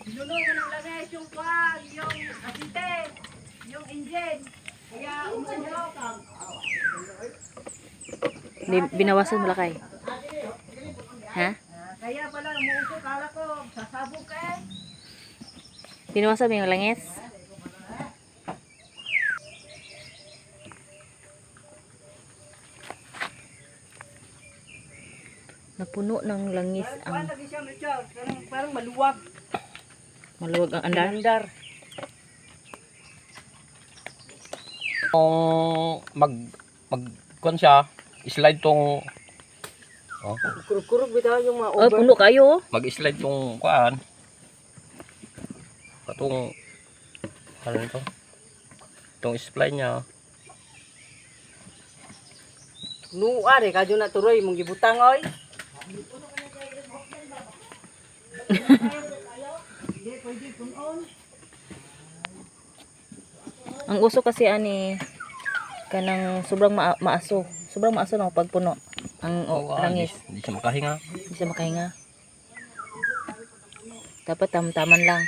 Sinunog mo ng langis yung kwan, yung asite, yung engine. Kaya umuulog. Binawasan mo lakay. Ha? Kaya pala umuusok, kala ko, sasabog ka eh. Binawasan mo yung langis? Napuno ng langis ang Lagi siya, Richard. Parang maluwag. maluwag ang andar. Andar. Kung kuan siya, slide tong Kurug-kurug bitaw yung mga Oh, puno kayo. mag-slide yung kuan. Patong ano nito? Itong spline niya. Nuan eh, kadyo na turoy, mong gibutang oy. Ang uso kasi ani kanang sobrang maaso. Sobrang maaso ng pagpuno ang langis. Hindi siya makahinga. Hindi siya makahinga. Dapat tam-taman lang.